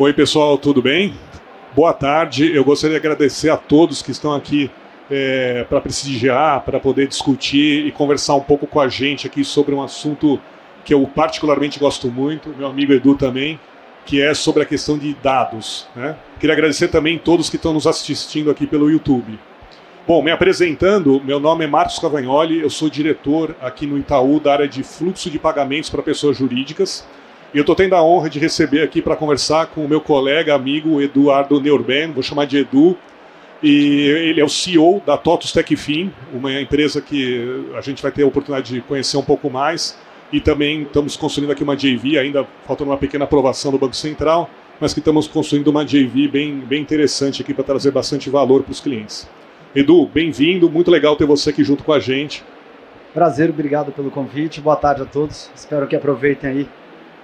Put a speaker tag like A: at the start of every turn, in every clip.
A: Oi pessoal, tudo bem? Boa tarde, eu gostaria de agradecer a todos que estão aqui para prestigiar, para poder discutir e conversar um pouco com a gente aqui sobre um assunto que eu particularmente gosto muito, meu amigo Edu também, que é sobre a questão de dados, né? Queria agradecer também a todos que estão nos assistindo aqui pelo YouTube. Bom, me apresentando, meu nome é Marcos Cavagnoli, eu sou diretor aqui no Itaú da área de fluxo de pagamentos para pessoas jurídicas. E eu estou tendo a honra de receber aqui para conversar com o meu colega, amigo Eduardo Neurben, vou chamar de Edu, e ele é o CEO da TOTVS Techfin, uma empresa que a gente vai ter a oportunidade de conhecer um pouco mais, e também estamos construindo aqui uma JV, ainda faltando uma pequena aprovação do Banco Central, mas que estamos construindo uma JV bem interessante aqui para trazer bastante valor para os clientes. Edu, bem-vindo, muito legal ter você aqui junto com a gente.
B: Prazer, obrigado pelo convite, boa tarde a todos, espero que aproveitem aí.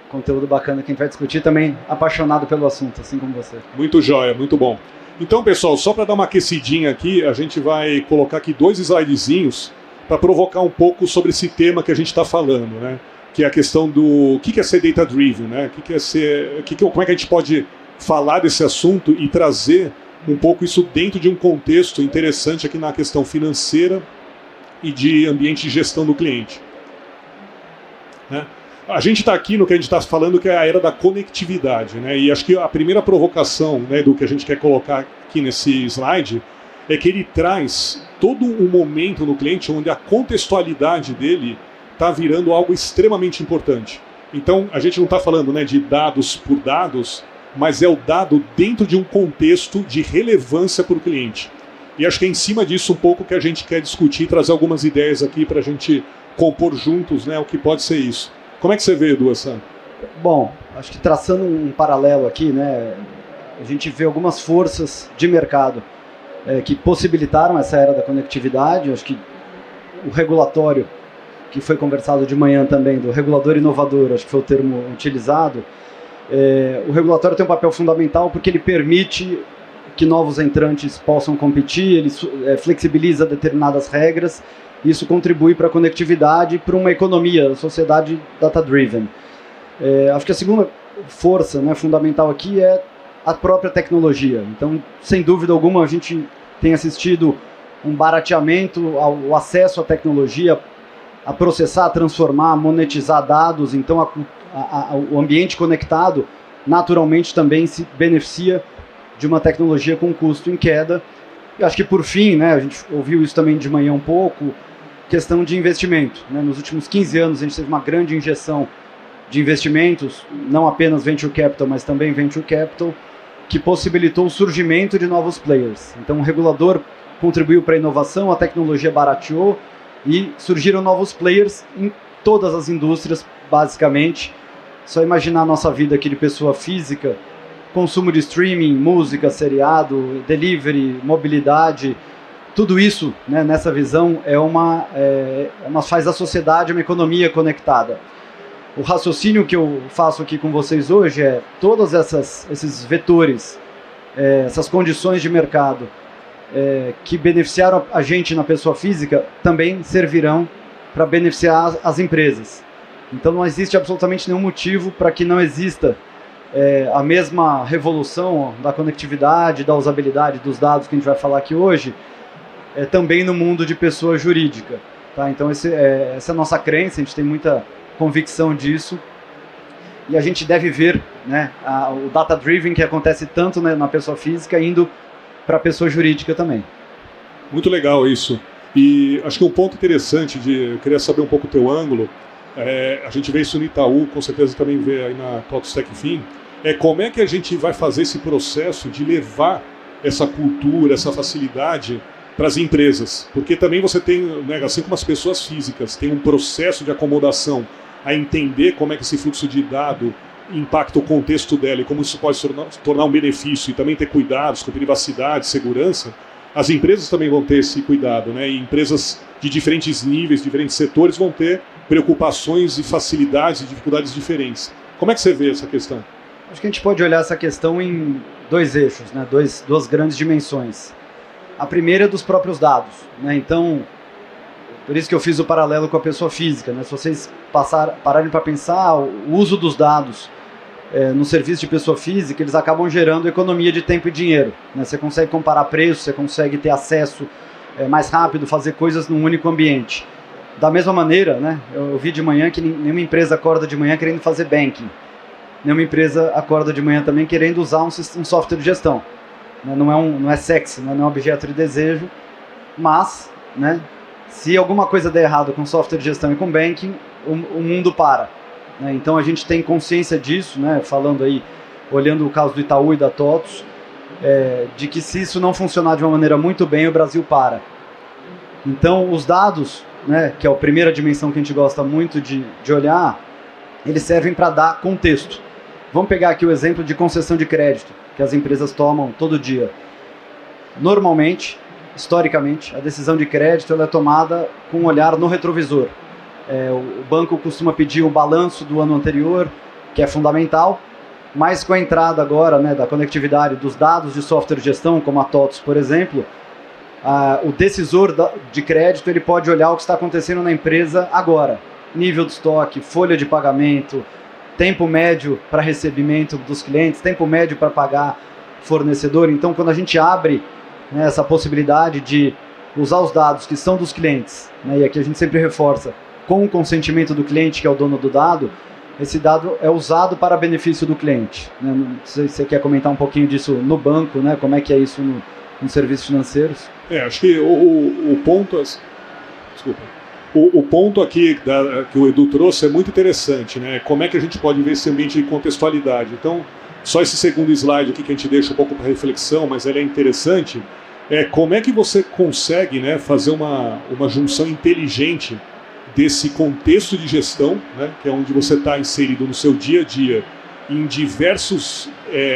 B: Conteúdo bacana que a gente vai discutir, também apaixonado pelo assunto, assim como você.
A: Muito jóia, muito bom. Então, pessoal, só para dar uma aquecidinha aqui, a gente vai colocar aqui 2 slidezinhos para provocar um pouco sobre esse tema que a gente está falando, né? Que é a questão do que é ser data-driven, né? Como é que a gente pode falar desse assunto e trazer um pouco isso dentro de um contexto interessante aqui na questão financeira e de ambiente de gestão do cliente, né? A gente está aqui no que a gente está falando, que é a era da conectividade, né? E acho que a primeira provocação, né, do que a gente quer colocar aqui nesse slide é que ele traz todo um momento no cliente onde a contextualidade dele está virando algo extremamente importante. Então, a gente não está falando, né, de dados por dados, mas é o dado dentro de um contexto de relevância para o cliente. E acho que é em cima disso um pouco que a gente quer discutir e trazer algumas ideias aqui para a gente compor juntos, né, o que pode ser isso. Como é que você vê, Edu, essa?
B: Bom, acho que traçando um paralelo aqui, né, a gente vê algumas forças de mercado que possibilitaram essa era da conectividade. Acho que o regulatório, que foi conversado de manhã também, do regulador inovador, acho que foi o termo utilizado, o regulatório tem um papel fundamental porque ele permite que novos entrantes possam competir, ele flexibiliza determinadas regras. Isso contribui para a conectividade, para uma economia, sociedade data-driven. Acho que a segunda força, né, fundamental aqui é a própria tecnologia. Então, sem dúvida alguma, a gente tem assistido um barateamento ao acesso à tecnologia, a processar, transformar, monetizar dados. Então, o ambiente conectado, naturalmente, também se beneficia de uma tecnologia com custo em queda. E acho que, por fim, né, a gente ouviu isso também de manhã um pouco, questão de investimento, né? Nos últimos 15 anos a gente teve uma grande injeção de investimentos, não apenas venture capital, mas também venture capital, que possibilitou o surgimento de novos players. Então o regulador contribuiu para a inovação, a tecnologia barateou e surgiram novos players em todas as indústrias, basicamente. Só imaginar a nossa vida aqui de pessoa física, consumo de streaming, música, seriado, delivery, mobilidade. Tudo isso, né, nessa visão, faz da sociedade uma economia conectada. O raciocínio que eu faço aqui com vocês hoje é todos esses vetores, essas condições de mercado que beneficiaram a gente na pessoa física também servirão para beneficiar as empresas. Então não existe absolutamente nenhum motivo para que não exista a mesma revolução da conectividade, da usabilidade dos dados que a gente vai falar aqui hoje, também no mundo de pessoa jurídica. Tá? Então essa é a nossa crença, a gente tem muita convicção disso, e a gente deve ver, né, o data-driven que acontece tanto, né, na pessoa física, indo para a pessoa jurídica também.
A: Muito legal isso. E acho que um ponto interessante, eu queria saber um pouco o teu ângulo, a gente vê isso no Itaú, com certeza também vê aí na TOTVS Techfin, como é que a gente vai fazer esse processo de levar essa cultura, essa facilidade para as empresas, porque também você tem, né, assim como as pessoas físicas, tem um processo de acomodação a entender como é que esse fluxo de dado impacta o contexto dela e como isso pode se tornar um benefício e também ter cuidados com privacidade, segurança. As empresas também vão ter esse cuidado, né? E empresas de diferentes níveis, diferentes setores vão ter preocupações e facilidades e dificuldades diferentes. Como é que você vê essa questão?
B: Acho que a gente pode olhar essa questão em 2 eixos, né? Duas grandes dimensões. A primeira é dos próprios dados, né? Então, por isso que eu fiz o paralelo com a pessoa física, né? Se vocês pararem para pensar, o uso dos dados no serviço de pessoa física, eles acabam gerando economia de tempo e dinheiro, né? Você consegue comparar preços, você consegue ter acesso mais rápido, fazer coisas num único ambiente. Da mesma maneira, né, eu vi de manhã que nenhuma empresa acorda de manhã querendo fazer banking. Nenhuma empresa acorda de manhã também querendo usar um software de gestão. Não é sexy, não é um objeto de desejo, mas, né, se alguma coisa der errado com software de gestão e com banking, o mundo para. Né? Então a gente tem consciência disso, né, falando aí, olhando o caso do Itaú e da TOTVS, de que se isso não funcionar de uma maneira muito bem, o Brasil para. Então os dados, né, que é a primeira dimensão que a gente gosta muito de olhar, eles servem para dar contexto. Vamos pegar aqui o exemplo de concessão de crédito, que as empresas tomam todo dia. Normalmente, historicamente, a decisão de crédito ela é tomada com um olhar no retrovisor. O banco costuma pedir um balanço do ano anterior, que é fundamental, mas com a entrada agora, né, da conectividade dos dados de software de gestão, como a TOTVS, por exemplo, o decisor de crédito ele pode olhar o que está acontecendo na empresa agora. Nível de estoque, folha de pagamento, tempo médio para recebimento dos clientes, tempo médio para pagar fornecedor. Então, quando a gente abre, né, essa possibilidade de usar os dados que são dos clientes, né, e aqui a gente sempre reforça, com o consentimento do cliente, que é o dono do dado, esse dado é usado para benefício do cliente. Né? Não sei se você quer comentar um pouquinho disso no banco, né? Como é que é isso nos serviços financeiros?
A: Acho que o ponto... Desculpa. O ponto aqui que o Edu trouxe é muito interessante, né? Como é que a gente pode ver esse ambiente de contextualidade. Então, só esse segundo slide aqui que a gente deixa um pouco para reflexão, mas ele é interessante, como é que você consegue, né, fazer uma junção inteligente desse contexto de gestão, né, que é onde você está inserido no seu dia a dia, em diversos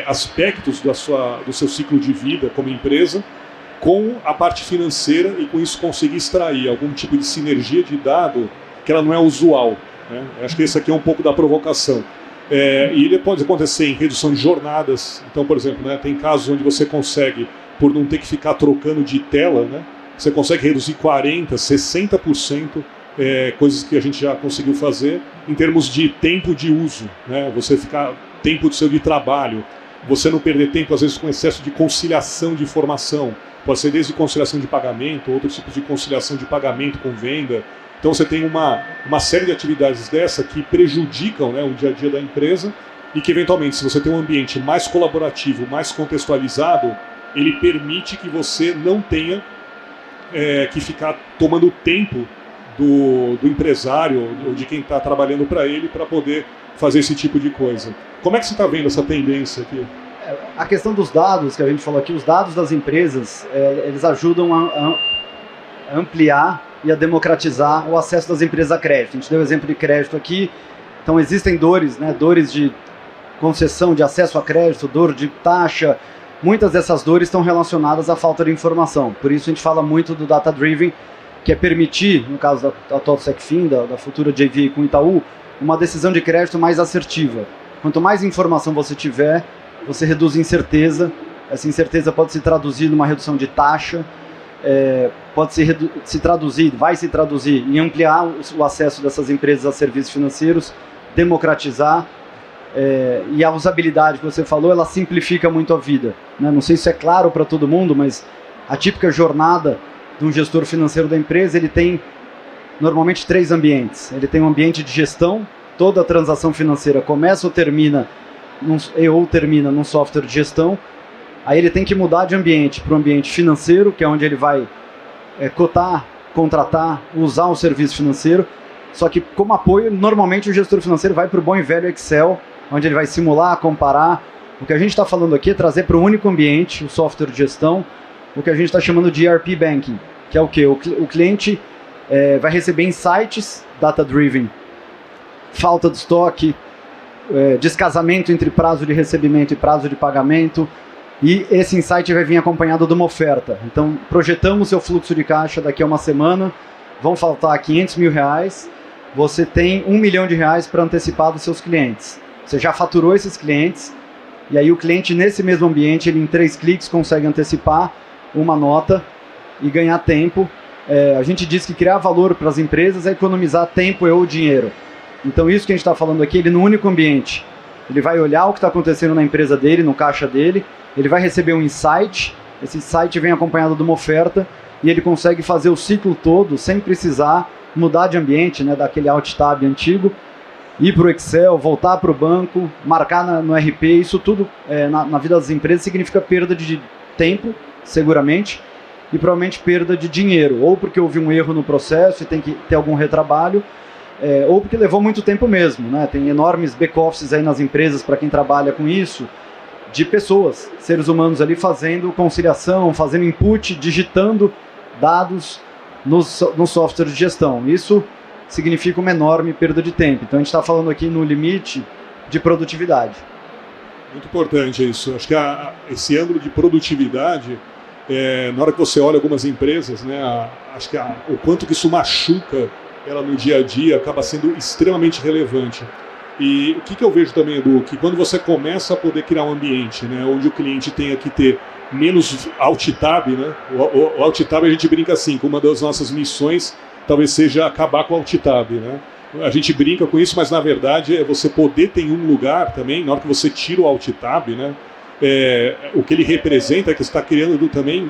A: aspectos do seu ciclo de vida como empresa, com a parte financeira e com isso conseguir extrair algum tipo de sinergia de dado que ela não é usual. Né? Acho que esse aqui é um pouco da provocação. E ele pode acontecer em redução de jornadas. Então, por exemplo, né, tem casos onde você consegue, por não ter que ficar trocando de tela, né, você consegue reduzir 40%, 60%, coisas que a gente já conseguiu fazer em termos de tempo de uso. Né? Você ficar tempo do seu de trabalho, você não perder tempo, às vezes, com excesso de conciliação de informação. Pode ser desde conciliação de pagamento, outros tipos de conciliação de pagamento com venda. Então você tem uma série de atividades dessa que prejudicam, né, o dia a dia da empresa e que, eventualmente, se você tem um ambiente mais colaborativo, mais contextualizado, ele permite que você não tenha que ficar tomando tempo do empresário ou de quem está trabalhando para ele para poder fazer esse tipo de coisa. Como é que você está vendo essa tendência aqui?
B: A questão dos dados que a gente falou aqui, os dados das empresas, eles ajudam a ampliar e a democratizar o acesso das empresas a crédito. A gente deu o exemplo de crédito aqui, então existem dores, né, dores de concessão, de acesso a crédito, dor de taxa. Muitas dessas dores estão relacionadas à falta de informação. Por isso a gente fala muito do Data Driven, que é permitir, no caso da TOTVS Ecfin, da futura JV com o Itaú, uma decisão de crédito mais assertiva. Quanto mais informação você tiver, você reduz incerteza. Essa incerteza pode se traduzir numa redução de taxa, pode se traduzir, vai se traduzir em ampliar o acesso dessas empresas a serviços financeiros, democratizar, e a usabilidade que você falou, ela simplifica muito a vida. Né? Não sei se é claro para todo mundo, mas a típica jornada de um gestor financeiro da empresa, ele tem normalmente 3 ambientes. Ele tem um ambiente de gestão, toda a transação financeira começa ou termina num software de gestão. Aí ele tem que mudar de ambiente para um ambiente financeiro, que é onde ele vai cotar, contratar, usar o serviço financeiro. Só que como apoio, normalmente o gestor financeiro vai para o bom e velho Excel, onde ele vai simular, comparar. O que a gente está falando aqui é trazer para o único ambiente, o software de gestão, o que a gente está chamando de ERP Banking, que é o quê? O cliente vai receber insights data-driven, falta de estoque, descasamento entre prazo de recebimento e prazo de pagamento, e esse insight vai vir acompanhado de uma oferta. Então, projetamos seu fluxo de caixa daqui a uma semana, vão faltar R$500 mil, você tem R$1 milhão para antecipar dos seus clientes. Você já faturou esses clientes, e aí o cliente, nesse mesmo ambiente, ele em 3 cliques consegue antecipar uma nota e ganhar tempo. A gente diz que criar valor para as empresas é economizar tempo ou dinheiro. Então isso que a gente está falando aqui, ele no único ambiente, ele vai olhar o que está acontecendo na empresa dele, no caixa dele, ele vai receber um insight, esse insight vem acompanhado de uma oferta e ele consegue fazer o ciclo todo sem precisar mudar de ambiente, né, daquele Alt Tab antigo, ir para o Excel, voltar para o banco, marcar no RP, isso tudo na vida das empresas significa perda de tempo, seguramente, e provavelmente perda de dinheiro, ou porque houve um erro no processo e tem que ter algum retrabalho, ou porque levou muito tempo mesmo, né? Tem enormes back-offices aí nas empresas para quem trabalha com isso, de pessoas, seres humanos ali fazendo conciliação, fazendo input, digitando dados no software de gestão. Isso significa uma enorme perda de tempo. Então a gente está falando aqui no limite de produtividade.
A: Muito importante isso. Acho que esse ângulo de produtividade, na hora que você olha algumas empresas, né, acho que o quanto que isso machuca ela no dia a dia acaba sendo extremamente relevante. E o que eu vejo também, Edu, que quando você começa a poder criar um ambiente, né, onde o cliente tenha que ter menos Alt Tab, né? O Alt Tab a gente brinca assim, que uma das nossas missões talvez seja acabar com o Alt Tab, né? A gente brinca com isso, mas na verdade é você poder ter em um lugar também, na hora que você tira o Alt Tab, né? O que ele representa é que você está criando também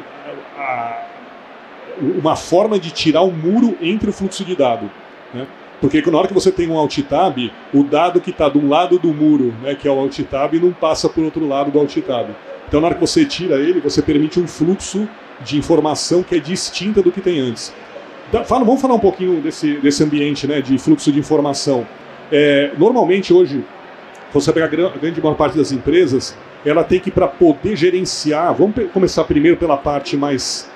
A: uma forma de tirar um muro entre o fluxo de dado, né? Porque na hora que você tem um Alt Tab, o dado que está de um lado do muro, né, que é o Alt Tab, não passa por outro lado do Alt Tab. Então, na hora que você tira ele, você permite um fluxo de informação que é distinta do que tem antes. Vamos falar um pouquinho desse ambiente, né, de fluxo de informação. Normalmente, hoje, você pega a grande maior parte das empresas, ela tem que, para poder gerenciar, vamos começar primeiro pela parte mais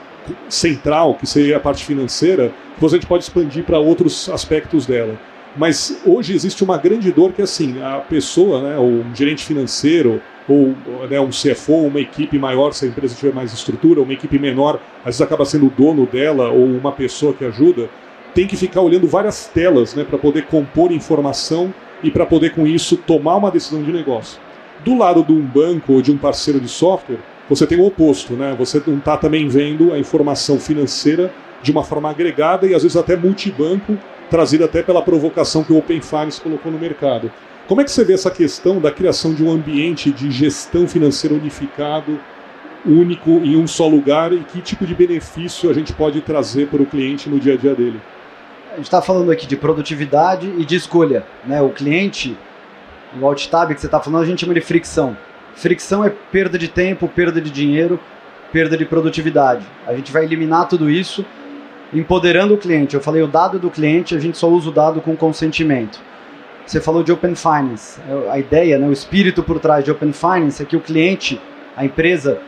A: central, que seria a parte financeira, depois a gente pode expandir para outros aspectos dela. Mas hoje existe uma grande dor que, assim, a pessoa, né, ou um gerente financeiro, ou né, um CFO, uma equipe maior, se a empresa tiver mais estrutura, uma equipe menor, às vezes acaba sendo o dono dela, ou uma pessoa que ajuda, tem que ficar olhando várias telas, né, para poder compor informação e para poder, com isso, tomar uma decisão de negócio. Do lado de um banco ou de um parceiro de software, você tem o oposto, né? Você não está também vendo a informação financeira de uma forma agregada e às vezes até multibanco, trazida até pela provocação que o Open Finance colocou no mercado. Como é que você vê essa questão da criação de um ambiente de gestão financeira unificado, único, em um só lugar, e que tipo de benefício a gente pode trazer para o cliente no dia a dia dele?
B: A gente está falando aqui de produtividade e de escolha, né? O cliente, o Alt Tab que você está falando, a gente chama de fricção. Fricção é perda de tempo, perda de dinheiro, perda de produtividade. A gente vai eliminar tudo isso empoderando o cliente. Eu falei o dado do cliente, a gente só usa o dado com consentimento. Você falou de Open Finance. A ideia, né, o espírito por trás de Open Finance é que o cliente, a empresa,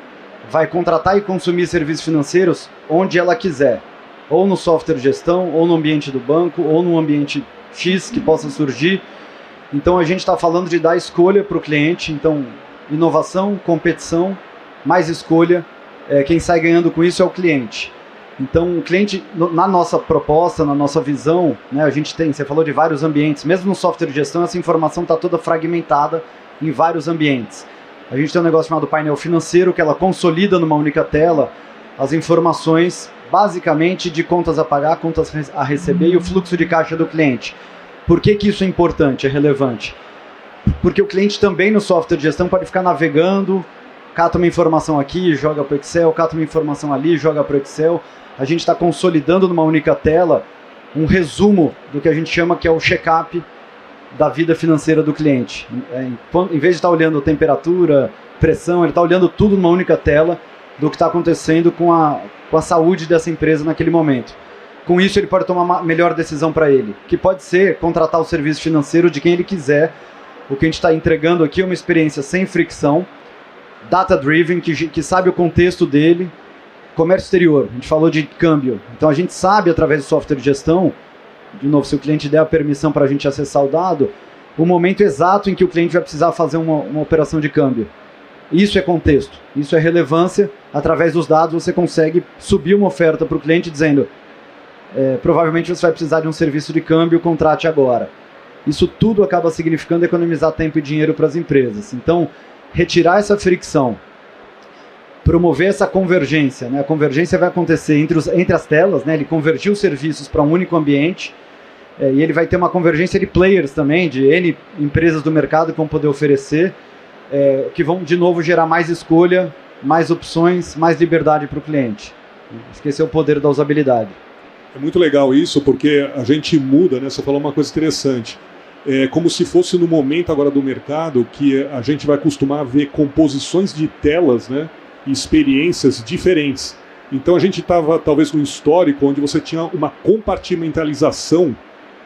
B: vai contratar e consumir serviços financeiros onde ela quiser. Ou no software de gestão, ou no ambiente do banco, ou no ambiente X que possa surgir. Então a gente está falando de dar escolha para o cliente. Então, inovação, competição, mais escolha. Quem sai ganhando com isso é o cliente. Então, o cliente, na nossa proposta, na nossa visão, né, a gente tem, você falou de vários ambientes, mesmo no software de gestão, essa informação está toda fragmentada em vários ambientes. A gente tem um negócio chamado painel financeiro, que ela consolida numa única tela as informações, basicamente, de contas a pagar, contas a receber e o fluxo de caixa do cliente. Por que isso é importante, é relevante? Porque o cliente também no software de gestão pode ficar navegando, cata uma informação aqui, joga para o Excel, cata uma informação ali, joga para o Excel. A gente está consolidando numa única tela um resumo do que a gente chama que é o check-up da vida financeira do cliente. Em vez de estar olhando temperatura, pressão, ele está olhando tudo numa única tela do que está acontecendo com a saúde dessa empresa naquele momento. Com isso, ele pode tomar uma melhor decisão para ele, que pode ser contratar o serviço financeiro de quem ele quiser. O que a gente está entregando aqui é uma experiência sem fricção, data-driven, que sabe o contexto dele. Comércio exterior, a gente falou de câmbio. Então a gente sabe, através do software de gestão, de novo, se o cliente der a permissão para a gente acessar o dado, o momento exato em que o cliente vai precisar fazer uma operação de câmbio. Isso é contexto, isso é relevância. Através dos dados você consegue subir uma oferta para o cliente dizendo provavelmente você vai precisar de um serviço de câmbio, contrate agora. Isso tudo acaba significando economizar tempo e dinheiro para as empresas. Então, retirar essa fricção, promover essa convergência, né? A convergência vai acontecer entre as telas, né? Ele convergiu os serviços para um único ambiente E ele vai ter uma convergência de players também, de N empresas do mercado que vão poder oferecer, que vão de novo gerar mais escolha, mais opções, mais liberdade para o cliente. Acho que esse é o poder da usabilidade.
A: É muito legal isso, porque a gente muda, né? Você falou uma coisa interessante. É como se fosse no momento agora do mercado que a gente vai costumar ver composições de telas, né? E experiências diferentes. Então a gente estava talvez num histórico onde você tinha uma compartimentalização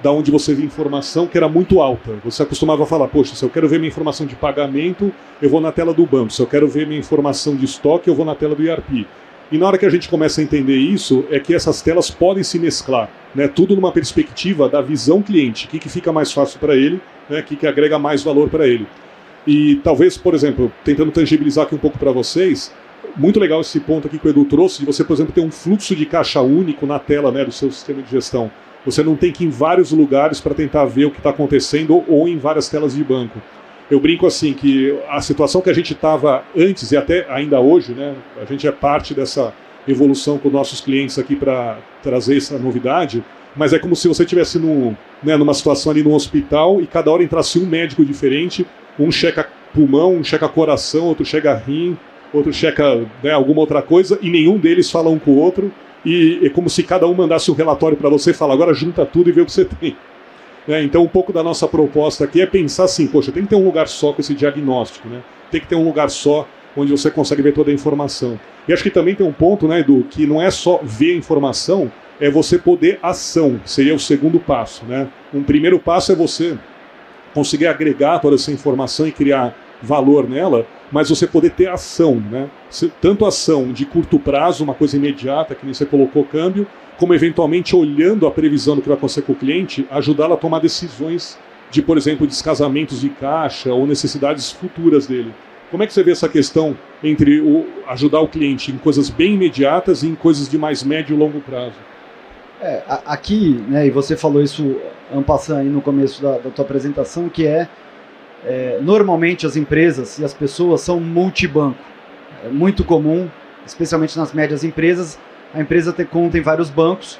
A: da onde você vê informação que era muito alta. Você acostumava a falar, poxa, se eu quero ver minha informação de pagamento, eu vou na tela do banco. Se eu quero ver minha informação de estoque, eu vou na tela do ERP. E na hora que a gente começa a entender isso, é que essas telas podem se mesclar, né? Tudo numa perspectiva da visão cliente. O que fica mais fácil para ele, né? O que agrega mais valor para ele. E talvez, por exemplo, tentando tangibilizar aqui um pouco para vocês, muito legal esse ponto aqui que o Edu trouxe, de você, por exemplo, ter um fluxo de caixa único na tela, né, do seu sistema de gestão. Você não tem que ir em vários lugares para tentar ver o que está acontecendo ou em várias telas de banco. Eu brinco assim que a situação que a gente estava antes e até ainda hoje, né, a gente é parte dessa evolução com nossos clientes aqui para trazer essa novidade, mas é como se você estivesse numa situação ali no hospital e cada hora entrasse um médico diferente, um checa pulmão, um checa coração, outro checa rim, outro checa, né, alguma outra coisa, e nenhum deles fala um com o outro. E é como se cada um mandasse um relatório para você e fala, agora junta tudo e vê o que você tem. Então um pouco da nossa proposta aqui é pensar assim, poxa, tem que ter um lugar só com esse diagnóstico, né? Tem que ter um lugar só onde você consegue ver toda a informação. E acho que também tem um ponto, né, Edu, que não é só ver a informação, é você poder ação, seria o segundo passo, né? Um primeiro passo é você conseguir agregar toda essa informação e criar valor nela, mas você poder ter ação, né? Tanto ação de curto prazo, uma coisa imediata, que nem você colocou câmbio, como eventualmente olhando a previsão do que vai acontecer com o cliente, ajudá-lo a tomar decisões de, por exemplo, descasamentos de caixa ou necessidades futuras dele. Como é que você vê essa questão entre ajudar o cliente em coisas bem imediatas e em coisas de mais médio e longo prazo?
B: Aqui, né, e você falou isso en passant aí no começo da tua apresentação, que normalmente as empresas e as pessoas são multibanco. É muito comum, especialmente nas médias empresas, a empresa ter conta em vários bancos,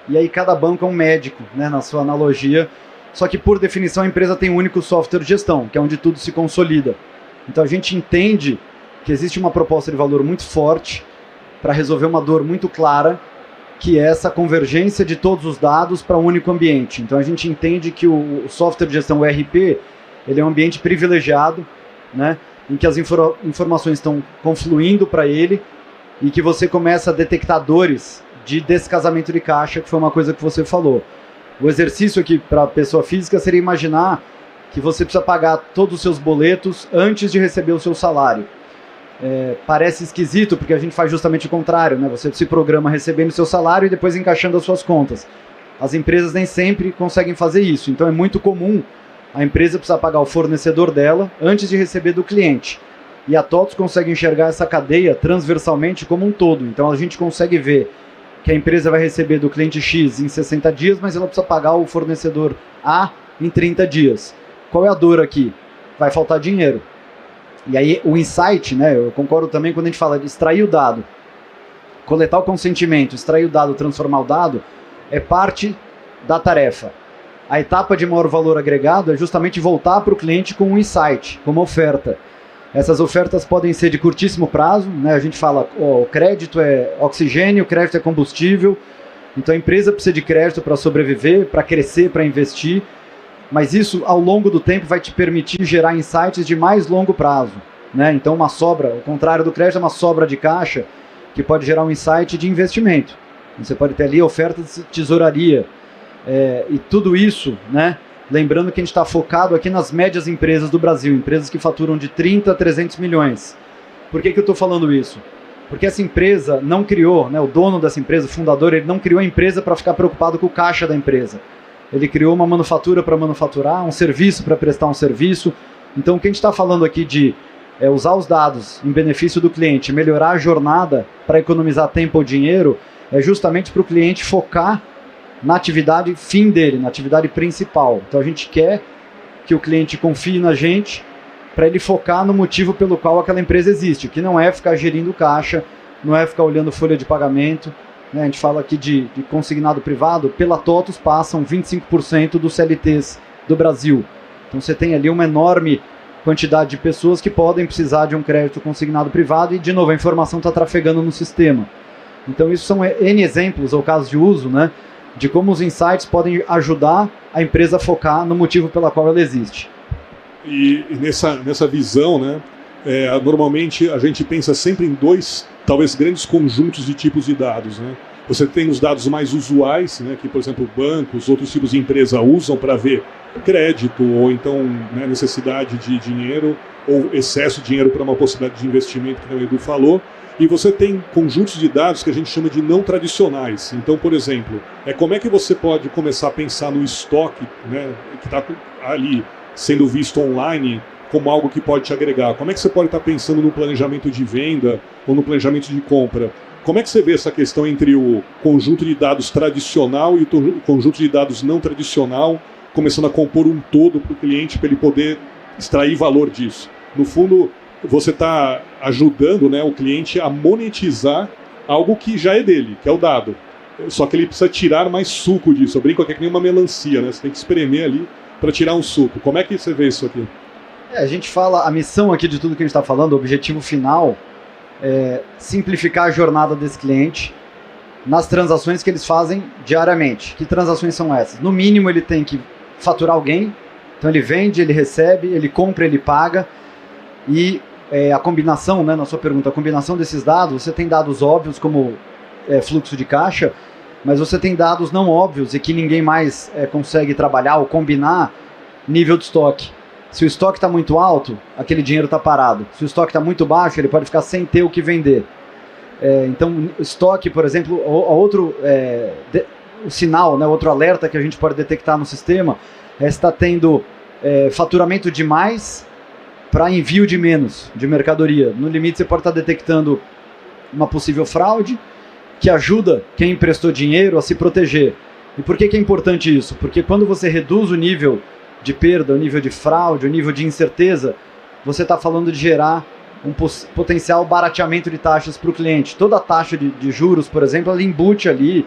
B: e aí cada banco é um médico, né, na sua analogia, só que por definição a empresa tem um único software de gestão, que é onde tudo se consolida. Então a gente entende que existe uma proposta de valor muito forte para resolver uma dor muito clara, que é essa convergência de todos os dados para um único ambiente. Então a gente entende que o software de gestão, o ERP, ele é um ambiente privilegiado, né, em que as informações estão confluindo para ele e que você começa a detectar dores de descasamento de caixa, que foi uma coisa que você falou. O exercício aqui para a pessoa física seria imaginar que você precisa pagar todos os seus boletos antes de receber o seu salário. Parece esquisito, porque a gente faz justamente o contrário, né? Você se programa recebendo o seu salário e depois encaixando as suas contas. As empresas nem sempre conseguem fazer isso, então é muito comum a empresa precisar pagar o fornecedor dela antes de receber do cliente. E a TOTVS consegue enxergar essa cadeia transversalmente como um todo. Então a gente consegue ver que a empresa vai receber do cliente X em 60 dias, mas ela precisa pagar o fornecedor A em 30 dias. Qual é a dor aqui? Vai faltar dinheiro. E aí o insight, né, eu concordo também quando a gente fala de extrair o dado, coletar o consentimento, extrair o dado, transformar o dado, é parte da tarefa. A etapa de maior valor agregado é justamente voltar para o cliente com um insight, com uma oferta. Essas ofertas podem ser de curtíssimo prazo, né? A gente fala, o crédito é oxigênio, o crédito é combustível, então a empresa precisa de crédito para sobreviver, para crescer, para investir, mas isso ao longo do tempo vai te permitir gerar insights de mais longo prazo, né? Então uma sobra, o contrário do crédito é uma sobra de caixa que pode gerar um insight de investimento. Você pode ter ali ofertas de tesouraria, e tudo isso, né? Lembrando que a gente está focado aqui nas médias empresas do Brasil, empresas que faturam de 30 a 300 milhões. Por que eu estou falando isso? Porque essa empresa não criou, né, o dono dessa empresa, o fundador, ele não criou a empresa para ficar preocupado com o caixa da empresa. Ele criou uma manufatura para manufaturar, um serviço para prestar um serviço. Então o que a gente está falando aqui de usar os dados em benefício do cliente, melhorar a jornada para economizar tempo ou dinheiro, é justamente para o cliente focar na atividade fim dele, na atividade principal. Então a gente quer que o cliente confie na gente para ele focar no motivo pelo qual aquela empresa existe, que não é ficar gerindo caixa, não é ficar olhando folha de pagamento, né, a gente fala aqui de consignado privado, pela TOTVS passam 25% dos CLTs do Brasil. Então você tem ali uma enorme quantidade de pessoas que podem precisar de um crédito consignado privado e, de novo, a informação está trafegando no sistema. Então isso são N exemplos, ou casos de uso, né, de como os insights podem ajudar a empresa a focar no motivo pela qual ela existe.
A: E nessa visão, né, normalmente a gente pensa sempre em dois, talvez, grandes conjuntos de tipos de dados, né? Você tem os dados mais usuais, né, que, por exemplo, bancos, outros tipos de empresa usam para ver crédito, ou então, né, necessidade de dinheiro, ou excesso de dinheiro para uma possibilidade de investimento, que o Edu falou. E você tem conjuntos de dados que a gente chama de não tradicionais. Então, por exemplo, como é que você pode começar a pensar no estoque, né, que está ali sendo visto online como algo que pode te agregar? Como é que você pode estar pensando no planejamento de venda ou no planejamento de compra? Como é que você vê essa questão entre o conjunto de dados tradicional e o conjunto de dados não tradicional, começando a compor um todo para o cliente, para ele poder extrair valor disso? No fundo, você está ajudando, né, o cliente a monetizar algo que já é dele, que é o dado. Só que ele precisa tirar mais suco disso. Eu brinco que é que nem uma melancia, né? Você tem que espremer ali para tirar um suco. Como é que você vê isso aqui?
B: A gente fala, a missão aqui de tudo que a gente está falando, o objetivo final é simplificar a jornada desse cliente nas transações que eles fazem diariamente. Que transações são essas? No mínimo ele tem que faturar alguém, então ele vende, ele recebe, ele compra, ele paga, e a combinação, né, na sua pergunta, a combinação desses dados, você tem dados óbvios como fluxo de caixa, mas você tem dados não óbvios e que ninguém mais consegue trabalhar ou combinar, nível de estoque. Se o estoque está muito alto, aquele dinheiro está parado. Se o estoque está muito baixo, ele pode ficar sem ter o que vender. Então, estoque, por exemplo, o sinal, né, outro alerta que a gente pode detectar no sistema é se está tendo faturamento de mais para envio de menos de mercadoria. No limite, você pode estar detectando uma possível fraude que ajuda quem emprestou dinheiro a se proteger. E por que é importante isso? Porque quando você reduz o nível de perda, o nível de fraude, o nível de incerteza, você está falando de gerar um potencial barateamento de taxas para o cliente. Toda a taxa de juros, por exemplo, ela embute ali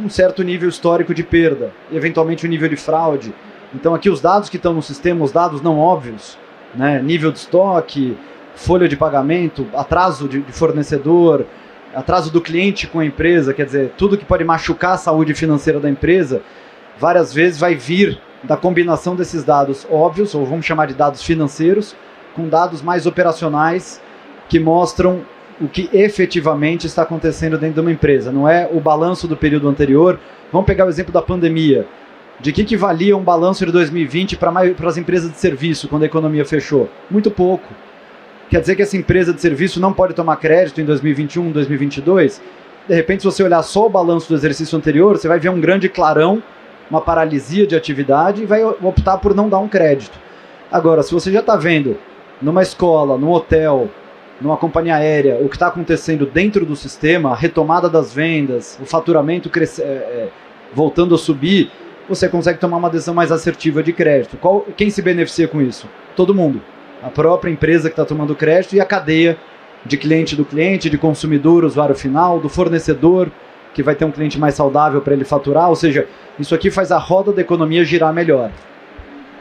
B: um certo nível histórico de perda, eventualmente um nível de fraude. Então aqui os dados que estão no sistema, os dados não óbvios, né, nível de estoque, folha de pagamento, atraso de fornecedor, atraso do cliente com a empresa, quer dizer, tudo que pode machucar a saúde financeira da empresa, várias vezes vai vir da combinação desses dados óbvios, ou vamos chamar de dados financeiros, com dados mais operacionais que mostram o que efetivamente está acontecendo dentro de uma empresa. Não é o balanço do período anterior. Vamos pegar o exemplo da pandemia. De que valia um balanço de 2020 para as empresas de serviço quando a economia fechou? Muito pouco. Quer dizer que essa empresa de serviço não pode tomar crédito em 2021, 2022? De repente, se você olhar só o balanço do exercício anterior, você vai ver um grande clarão, uma paralisia de atividade e vai optar por não dar um crédito. Agora, se você já está vendo numa escola, num hotel, numa companhia aérea, o que está acontecendo dentro do sistema, a retomada das vendas, o faturamento voltando a subir, você consegue tomar uma decisão mais assertiva de crédito. Quem se beneficia com isso? Todo mundo. A própria empresa que está tomando crédito e a cadeia de cliente do cliente, de consumidor, usuário final, do fornecedor, que vai ter um cliente mais saudável para ele faturar. Ou seja, isso aqui faz a roda da economia girar melhor.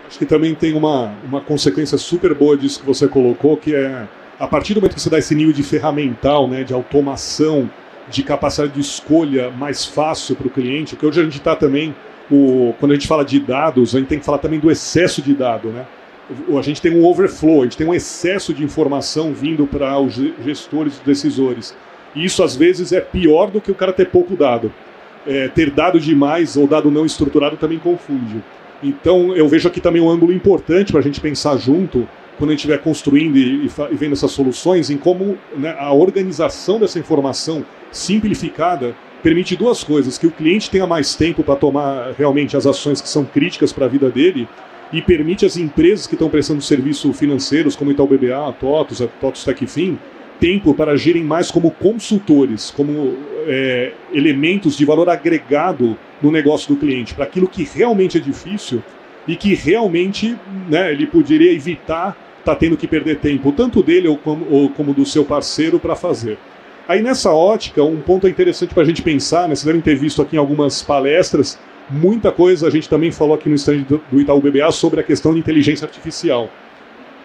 A: Acho que também tem uma consequência super boa disso que você colocou, que é, a partir do momento que você dá esse nível de ferramental, né, de automação, de capacidade de escolha mais fácil para o cliente, porque hoje a gente está também, quando a gente fala de dados, a gente tem que falar também do excesso de dado, né? A gente tem um overflow, a gente tem um excesso de informação vindo para os gestores e decisores. E isso, às vezes, é pior do que o cara ter pouco dado. Ter dado demais ou dado não estruturado também confunde. Então, eu vejo aqui também um ângulo importante para a gente pensar junto, quando a gente estiver construindo e vendo essas soluções, em como, né, a organização dessa informação simplificada permite duas coisas: que o cliente tenha mais tempo para tomar realmente as ações que são críticas para a vida dele, e permite às empresas que estão prestando serviços financeiros, como Itaú BBA, a TOTVS Techfin, tempo para agirem mais como consultores, como elementos de valor agregado no negócio do cliente, para aquilo que realmente é difícil e que realmente, né, ele poderia evitar estar tendo que perder tempo, tanto dele ou como do seu parceiro, para fazer. Aí nessa ótica, um ponto interessante para a gente pensar, né, vocês devem ter visto aqui em algumas palestras, muita coisa a gente também falou aqui no stand do Itaú BBA sobre a questão de inteligência artificial.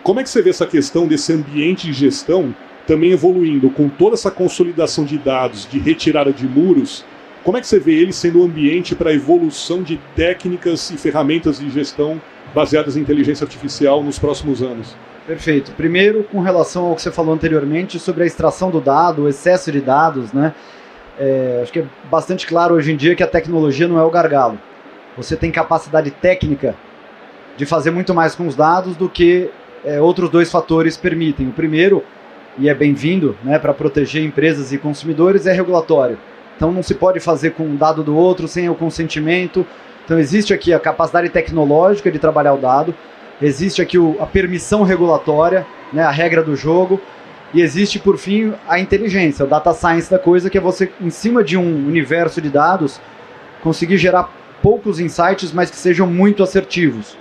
A: Como é que você vê essa questão desse ambiente de gestão também evoluindo com toda essa consolidação de dados, de retirada de muros? Como é que você vê ele sendo um ambiente para a evolução de técnicas e ferramentas de gestão baseadas em inteligência artificial nos próximos anos?
B: Perfeito. Primeiro, com relação ao que você falou anteriormente sobre a extração do dado, o excesso de dados, né? Acho que é bastante claro hoje em dia que a tecnologia não é o gargalo. Você tem capacidade técnica de fazer muito mais com os dados do que outros dois fatores permitem. O primeiro, e é bem-vindo, né, para proteger empresas e consumidores, é regulatório. Então não se pode fazer com um dado do outro sem o consentimento. Então existe aqui a capacidade tecnológica de trabalhar o dado, existe aqui a permissão regulatória, né, a regra do jogo, e existe, por fim, a inteligência, o data science da coisa, que é você, em cima de um universo de dados, conseguir gerar poucos insights, mas que sejam muito assertivos.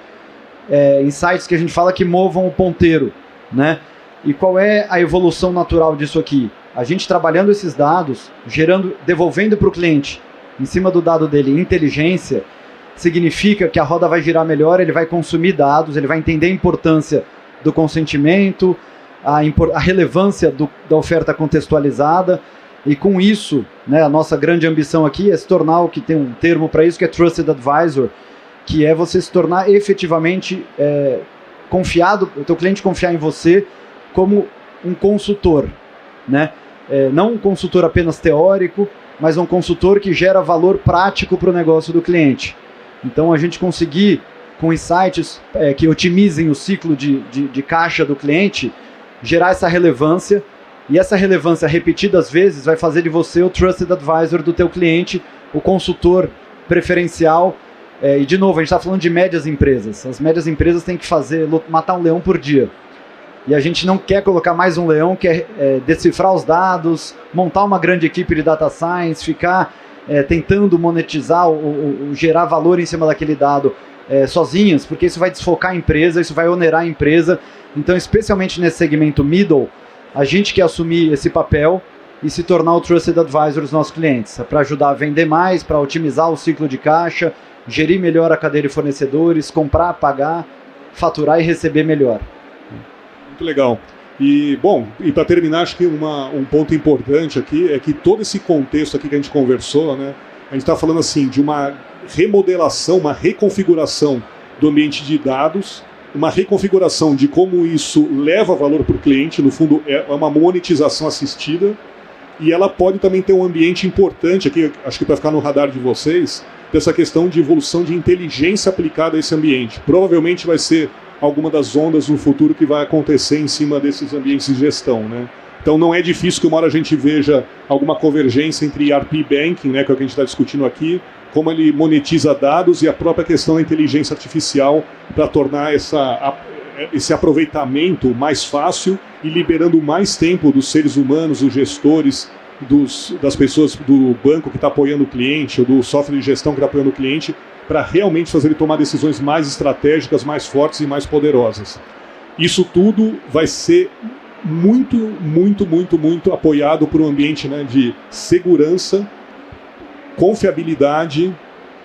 B: Insights que a gente fala que movam o ponteiro, né? E qual é a evolução natural disso aqui? A gente trabalhando esses dados, devolvendo para o cliente, em cima do dado dele, inteligência, significa que a roda vai girar melhor, ele vai consumir dados, ele vai entender a importância do consentimento, a relevância da oferta contextualizada, e com isso, né, a nossa grande ambição aqui é se tornar, o que tem um termo para isso, que é Trusted Advisor, que é você se tornar efetivamente confiado, o teu cliente confiar em você como um consultor, né? Não um consultor apenas teórico, mas um consultor que gera valor prático para o negócio do cliente. Então a gente conseguir, com insights que otimizem o ciclo de caixa do cliente, gerar essa relevância, e essa relevância repetidas vezes vai fazer de você o Trusted Advisor do teu cliente, o consultor preferencial. E de novo, a gente está falando de médias empresas. As médias empresas têm que matar um leão por dia. E a gente não quer colocar mais um leão, quer decifrar os dados, montar uma grande equipe de data science, ficar tentando monetizar ou gerar valor em cima daquele dado sozinhos, porque isso vai desfocar a empresa, isso vai onerar a empresa. Então, especialmente nesse segmento middle, a gente quer assumir esse papel e se tornar o Trusted Advisor dos nossos clientes, para ajudar a vender mais, para otimizar o ciclo de caixa, gerir melhor a cadeia de fornecedores, comprar, pagar, faturar e receber melhor.
A: Muito legal. E, bom, e para terminar, acho que um ponto importante aqui é que todo esse contexto aqui que a gente conversou, né, a gente está falando assim de uma remodelação, uma reconfiguração do ambiente de dados, uma reconfiguração de como isso leva valor para o cliente, no fundo é uma monetização assistida, e ela pode também ter um ambiente importante aqui, acho que para ficar no radar de vocês, dessa questão de evolução de inteligência aplicada a esse ambiente. Provavelmente vai ser alguma das ondas no futuro que vai acontecer em cima desses ambientes de gestão, né? Então não é difícil que uma hora a gente veja alguma convergência entre ERP e Banking, né, que é o que a gente está discutindo aqui, como ele monetiza dados e a própria questão da inteligência artificial para tornar esse aproveitamento mais fácil e liberando mais tempo dos seres humanos, dos gestores, das pessoas do banco que está apoiando o cliente, ou do software de gestão que está apoiando o cliente, para realmente fazer ele tomar decisões mais estratégicas, mais fortes e mais poderosas. Isso tudo vai ser muito, muito, muito, muito apoiado por um ambiente, né, de segurança, confiabilidade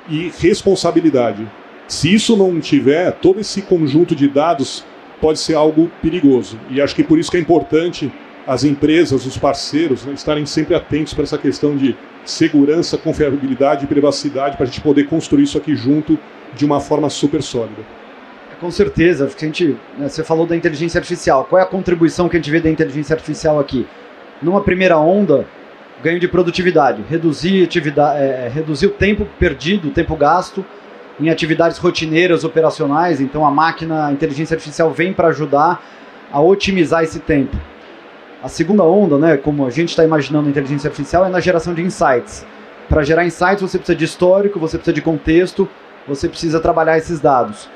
A: e responsabilidade. Se isso não tiver, todo esse conjunto de dados pode ser algo perigoso. E acho que por isso que é importante as empresas, os parceiros, né, estarem sempre atentos para essa questão de segurança, confiabilidade e privacidade, para a gente poder construir isso aqui junto de uma forma super sólida.
B: Com certeza. Você falou da inteligência artificial. Qual é a contribuição que a gente vê da inteligência artificial aqui? Numa primeira onda, ganho de produtividade, reduzir o tempo perdido, o tempo gasto em atividades rotineiras, operacionais. Então a inteligência artificial vem para ajudar a otimizar esse tempo. A segunda onda, né, como a gente está imaginando a inteligência artificial, é na geração de insights. Para gerar insights você precisa de histórico, você precisa de contexto, você precisa trabalhar esses dados.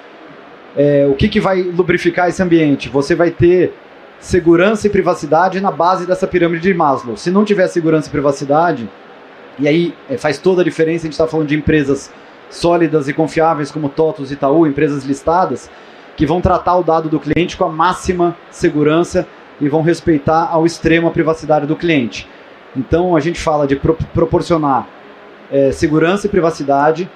B: O que vai lubrificar esse ambiente? Você vai ter segurança e privacidade na base dessa pirâmide de Maslow. Se não tiver segurança e privacidade, e aí faz toda a diferença, a gente está falando de empresas sólidas e confiáveis como TOTVS e Itaú, empresas listadas, que vão tratar o dado do cliente com a máxima segurança e vão respeitar ao extremo a privacidade do cliente. Então a gente fala de proporcionar segurança e privacidade.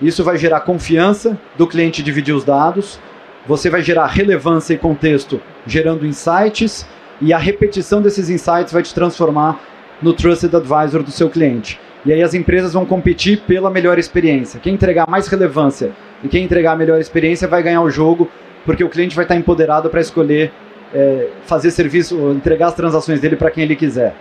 B: Isso vai gerar confiança do cliente dividir os dados. Você vai gerar relevância e contexto, gerando insights, e a repetição desses insights vai te transformar no Trusted Advisor do seu cliente. E aí as empresas vão competir pela melhor experiência. Quem entregar mais relevância e quem entregar a melhor experiência vai ganhar o jogo, porque o cliente vai estar empoderado para escolher fazer serviço, entregar as transações dele para quem ele quiser.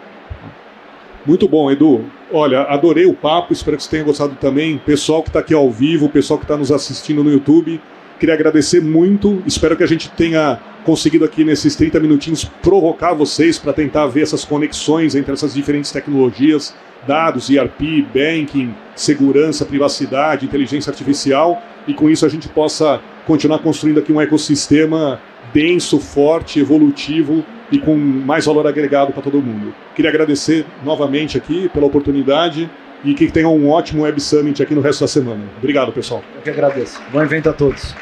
A: Muito bom, Edu. Olha, adorei o papo, espero que você tenha gostado também. Pessoal que está aqui ao vivo, pessoal que está nos assistindo no YouTube, queria agradecer muito. Espero que a gente tenha conseguido aqui nesses 30 minutinhos provocar vocês para tentar ver essas conexões entre essas diferentes tecnologias, dados, ERP, banking, segurança, privacidade, inteligência artificial, e com isso a gente possa continuar construindo aqui um ecossistema denso, forte, evolutivo e com mais valor agregado para todo mundo. Queria agradecer novamente aqui pela oportunidade e que tenham um ótimo Web Summit aqui no resto da semana. Obrigado, pessoal.
B: Eu que agradeço. Bom evento a todos.